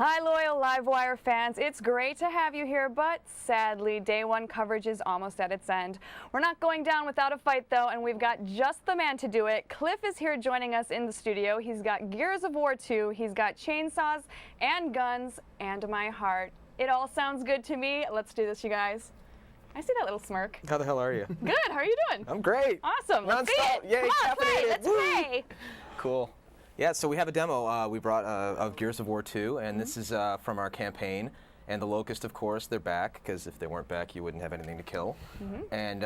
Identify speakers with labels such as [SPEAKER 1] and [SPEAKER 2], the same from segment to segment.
[SPEAKER 1] Hi, loyal Livewire fans. It's great to have you here, but sadly, day one coverage is almost at its end. We're not going down without a fight, though, and we've got just the man to do it. Cliff is here joining us in the studio. He's got Gears of War 2, he's got chainsaws and guns and my heart. It all sounds good to me. Let's do this, you guys. I see that little smirk.
[SPEAKER 2] How the hell are you?
[SPEAKER 1] Good. How are you doing?
[SPEAKER 2] I'm great.
[SPEAKER 1] Awesome. Let's see it.
[SPEAKER 2] Yay,
[SPEAKER 1] Come on, play. Let's play.
[SPEAKER 2] Cool. Yeah, so we have a demo we brought of Gears of War 2, and this is from our campaign. And the Locust, of course, they're back, because if they weren't back, you wouldn't have anything to kill. And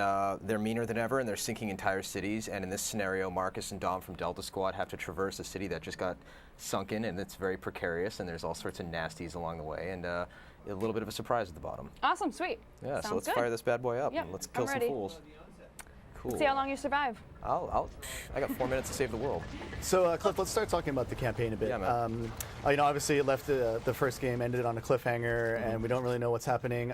[SPEAKER 2] they're meaner than ever, and they're sinking entire cities. And in this scenario, Marcus and Dom from Delta Squad have to traverse a city that just got sunken, and it's very precarious, and there's all sorts of nasties along the way, and a little bit of a surprise at the bottom.
[SPEAKER 1] Awesome, sweet.
[SPEAKER 2] Yeah,
[SPEAKER 1] Sounds
[SPEAKER 2] so let's
[SPEAKER 1] good.
[SPEAKER 2] fire this bad boy up,
[SPEAKER 1] Yep,
[SPEAKER 2] and let's kill
[SPEAKER 1] I'm
[SPEAKER 2] some
[SPEAKER 1] ready.
[SPEAKER 2] fools. Cool.
[SPEAKER 1] See how long you survive.
[SPEAKER 2] I got 4 minutes to save the world.
[SPEAKER 3] So, Cliff, let's start talking about the campaign a bit.
[SPEAKER 2] Yeah, man.
[SPEAKER 3] You know, obviously it left the first game, ended it on a cliffhanger, and we don't really know what's happening.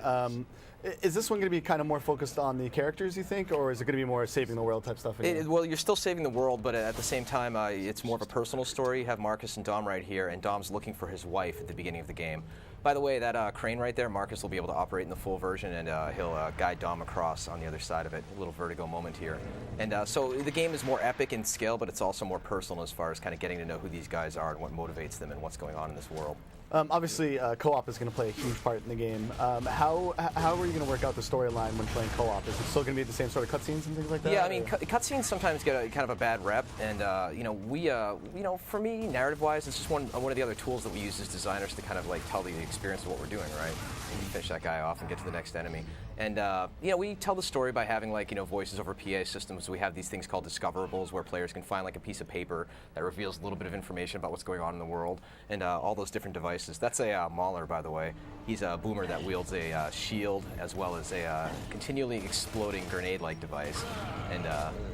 [SPEAKER 3] Is this one going to be kind of more focused on the characters, you think, or is it going to be more saving the world type stuff again?
[SPEAKER 2] Well, you're still saving the world, but at the same time, it's more of a personal story. You have Marcus and Dom right here, and Dom's looking for his wife at the beginning of the game. By the way, that crane right there, Marcus will be able to operate in the full version, and he'll guide Dom across on the other side of it. A little vertigo moment here. And so the game is more epic in scale, but it's also more personal as far as kind of getting to know who these guys are and what motivates them and what's going on in this world.
[SPEAKER 3] Obviously, co-op is going to play a huge part in the game. How are you going to work out the storyline when playing co-op? Is it still going to be the same sort of cutscenes and things like that?
[SPEAKER 2] Yeah, I mean, cutscenes sometimes get kind of a bad rep, and you know, for me, narrative-wise, it's just one of the other tools that we use as designers to kind of like tell the experience of what we're doing, right? And you finish that guy off and get to the next enemy. And you know, we tell the story by having like voices over PA systems. We have these things called discoverables, where players can find like a piece of paper that reveals a little bit of information about what's going on in the world, and all those different devices. That's a Mauler, by the way. He's a boomer that wields a shield as well as a continually exploding grenade-like device. And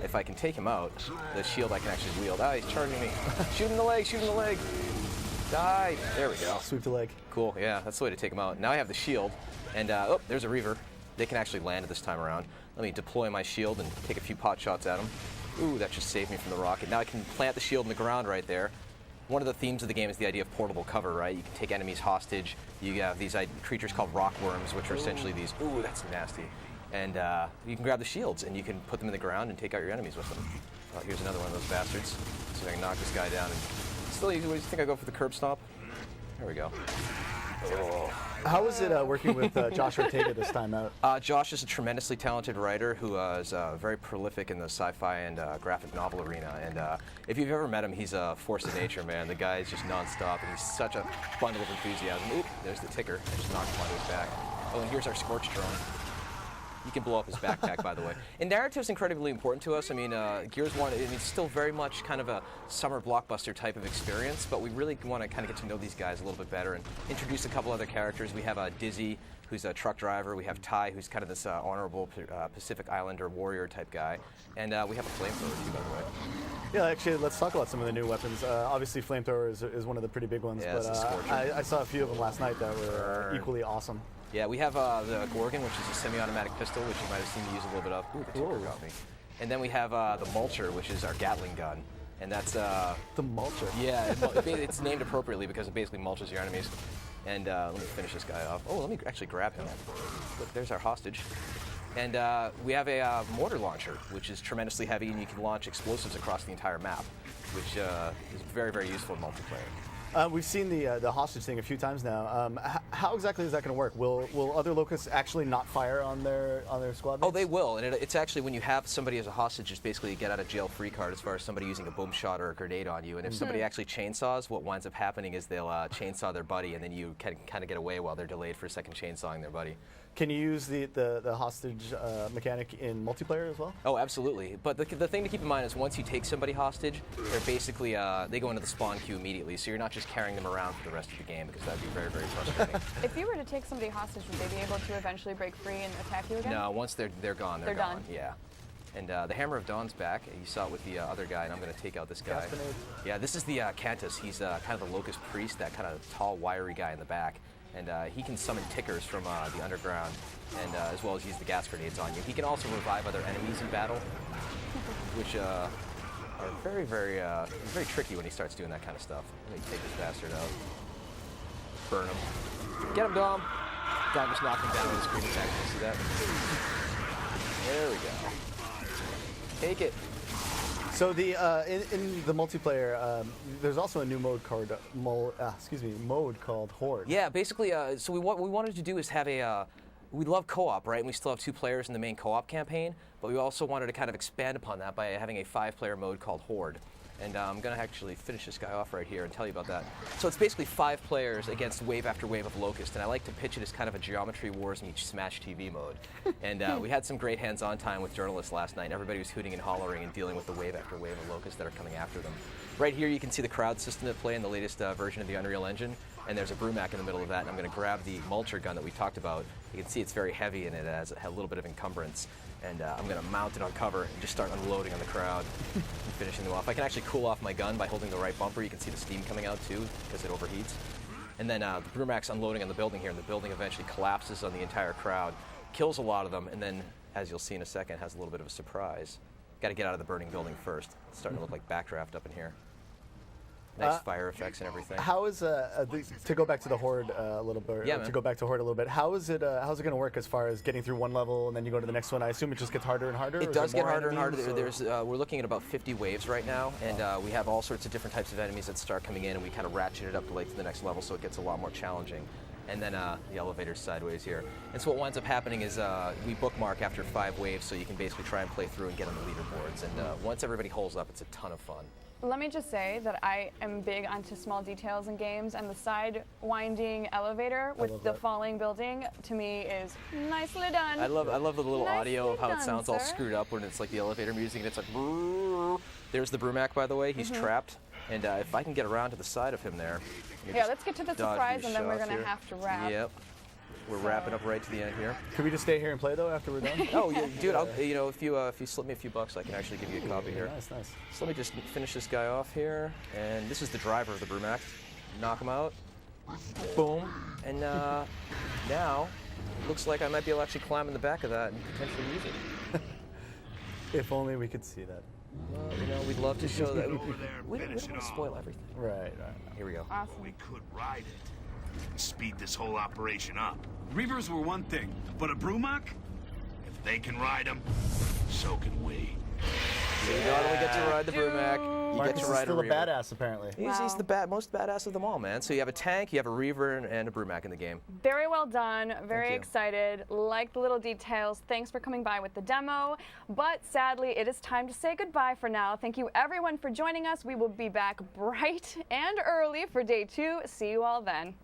[SPEAKER 2] if I can take him out, the shield I can actually wield. Ah, he's charging me. Shoot him in the leg, shoot him in the leg. Die. There we go.
[SPEAKER 3] Sweep the leg.
[SPEAKER 2] Cool, yeah, that's the way to take him out. Now I have the shield, and oh, there's a Reaver. They can actually land it this time around. Let me deploy my shield and take a few pot shots at him. Ooh, that just saved me from the rocket. Now I can plant the shield in the ground right there. One of the themes of the game is the idea of portable cover, right? You can take enemies hostage. You have these creatures called rock worms, which are essentially these, ooh, that's nasty. And you can grab the shields, and you can put them in the ground and take out your enemies with them. Oh, here's another one of those bastards. See if I can knock this guy down. And still, what do you think I go for the curb stomp? There we go. Oh.
[SPEAKER 3] How was it working with Josh Ortega this time out?
[SPEAKER 2] Josh is a tremendously talented writer who is very prolific in the sci-fi and graphic novel arena. And if you've ever met him, he's a force of nature, man. The guy is just nonstop, and he's such a bundle of enthusiasm. Oop, there's the ticker. I just knocked him onto his back. Oh, and here's our Scorch drone. You can blow up his backpack, by the way. And narrative's incredibly important to us. I mean, Gears 1, it's still very much kind of a summer blockbuster type of experience, but we really want to kind of get to know these guys a little bit better and introduce a couple other characters. We have Dizzy, who's a truck driver. We have Ty, who's kind of this honorable Pacific Islander warrior type guy. And we have a flamethrower, too, by the way.
[SPEAKER 3] Yeah, actually, let's talk about some of the new weapons. Obviously, flamethrower is one of the pretty big ones,
[SPEAKER 2] Yeah,
[SPEAKER 3] but I saw a few of them last night that were equally awesome.
[SPEAKER 2] Yeah, we have the Gorgon, which is a semi-automatic pistol, which you might have seen me use a little bit of. Ooh, the ticker got me. And then we have the Mulcher, which is our Gatling gun. And that's...
[SPEAKER 3] the Mulcher?
[SPEAKER 2] Yeah, it's named appropriately because it basically mulches your enemies. And let me finish this guy off. Oh, let me actually grab him. Look, there's our hostage. And we have a mortar launcher, which is tremendously heavy, and you can launch explosives across the entire map, which is very, very useful in multiplayer.
[SPEAKER 3] We've seen the hostage thing a few times now. How exactly is that going to work? Will other locusts actually not fire on their squad mates?
[SPEAKER 2] Oh, they will, and it's actually when you have somebody as a hostage, it's basically a get out of jail free card as far as somebody using a boom shot or a grenade on you. And if somebody actually chainsaws, what winds up happening is they'll chainsaw their buddy, and then you can kind of get away while they're delayed for a second chainsawing their buddy.
[SPEAKER 3] Can you use the hostage mechanic in multiplayer as well?
[SPEAKER 2] Oh, absolutely. But the thing to keep in mind is once you take somebody hostage, they're basically, they go into the spawn queue immediately, so you're not just carrying them around for the rest of the game, because that would be very, very frustrating.
[SPEAKER 1] If you were to take somebody hostage, would they be able to eventually break free and attack you again?
[SPEAKER 2] No, once they're gone, they're
[SPEAKER 1] gone.
[SPEAKER 2] Yeah. And the Hammer of Dawn's back. You saw it with the other guy, and I'm going to take out this guy. Yeah, this is the Cantus. He's kind of the Locust Priest, that kind of tall, wiry guy in the back. And he can summon tickers from the underground, and as well as use the gas grenades on you. He can also revive other enemies in battle, which are very, very tricky when he starts doing that kind of stuff. Let me take this bastard out. Burn him. Get him, Dom. Dom just knocked him down with his green attack. See that? There we go. Take it.
[SPEAKER 3] So the in the multiplayer, there's also a new mode called Horde.
[SPEAKER 2] Yeah, basically, so what we wanted to do is have we love co-op, right? And we still have 2 players in the main co-op campaign, but we also wanted to kind of expand upon that by having a 5-player mode called Horde. And I'm going to actually finish this guy off right here and tell you about that. So it's basically 5 players against wave after wave of Locust, and I like to pitch it as kind of a Geometry Wars meets Smash TV mode. And we had some great hands-on time with journalists last night. Everybody was hooting and hollering and dealing with the wave after wave of Locusts that are coming after them. Right here you can see the crowd system at play in the latest version of the Unreal Engine, and there's a Brumac in the middle of that, and I'm going to grab the mulcher gun that we talked about. You can see it's very heavy and it has a little bit of encumbrance. And I'm going to mount it on cover and just start unloading on the crowd and finishing them off. I can actually cool off my gun by holding the right bumper. You can see the steam coming out too because it overheats. And then the Brumac's unloading on the building here, and the building eventually collapses on the entire crowd, kills a lot of them, and then, as you'll see in a second, has a little bit of a surprise. Got to get out of the burning building first. It's starting to look like Backdraft up in here. Nice fire effects and everything.
[SPEAKER 3] How is to go back to the Horde a little bit?
[SPEAKER 2] Yeah,
[SPEAKER 3] to go back to Horde a little bit. How's it going to work as far as getting through one level and then you go to the next one? I assume it just gets harder and harder.
[SPEAKER 2] It does get harder and harder. We're looking at about 50 waves right now, and we have all sorts of different types of enemies that start coming in, and we kind of ratchet it up to the next level, so it gets a lot more challenging. And then the elevator's sideways here. And so what winds up happening is we bookmark after 5 waves, so you can basically try and play through and get on the leaderboards. And once everybody holds up, it's a ton of fun.
[SPEAKER 1] Let me just say that I am big onto small details in games, and the side winding elevator with the falling building to me is nicely done.
[SPEAKER 2] I love the little audio of how it sounds all
[SPEAKER 1] sir.
[SPEAKER 2] screwed up when it's like the elevator music and it's like brrr. There's the Brumac, by the way. He's trapped, and if I can get around to the side of him there.
[SPEAKER 1] Yeah, let's get to the surprise, and then we're gonna have to wrap.
[SPEAKER 2] Yep. We're wrapping up right to the end here.
[SPEAKER 3] Could we just stay here and play though after we're done?
[SPEAKER 2] Oh, yeah, dude. If you slip me a few bucks, I can actually give you a copy here.
[SPEAKER 3] Nice, nice.
[SPEAKER 2] So let me just finish this guy off here, and this is the driver of the Brumac. Knock him out. Boom. And now, looks like I might be able to actually climb in the back of that and potentially use it.
[SPEAKER 3] If only we could see that.
[SPEAKER 2] Well, we'd love to show that. We don't want to spoil everything.
[SPEAKER 3] Right.
[SPEAKER 2] Here we go.
[SPEAKER 1] Awesome.
[SPEAKER 4] We could ride it. Speed this whole operation up.
[SPEAKER 5] Reavers were one thing, but a Brumac?
[SPEAKER 4] If they can ride them, so can we.
[SPEAKER 2] So you not only get to ride the Brumac, you
[SPEAKER 3] Marcus
[SPEAKER 2] get to
[SPEAKER 3] is
[SPEAKER 2] ride
[SPEAKER 3] still
[SPEAKER 2] a
[SPEAKER 3] a
[SPEAKER 2] Reaver.
[SPEAKER 3] badass, apparently.
[SPEAKER 2] He's the most badass of them all, man. So you have a tank, you have a Reaver, and a Brumac in the game.
[SPEAKER 1] Very well done. Very
[SPEAKER 2] you.
[SPEAKER 1] excited. Like the little details. Thanks for coming by with the demo. But sadly, it is time to say goodbye for now. Thank you everyone for joining us. We will be back bright and early for day 2. See you all then.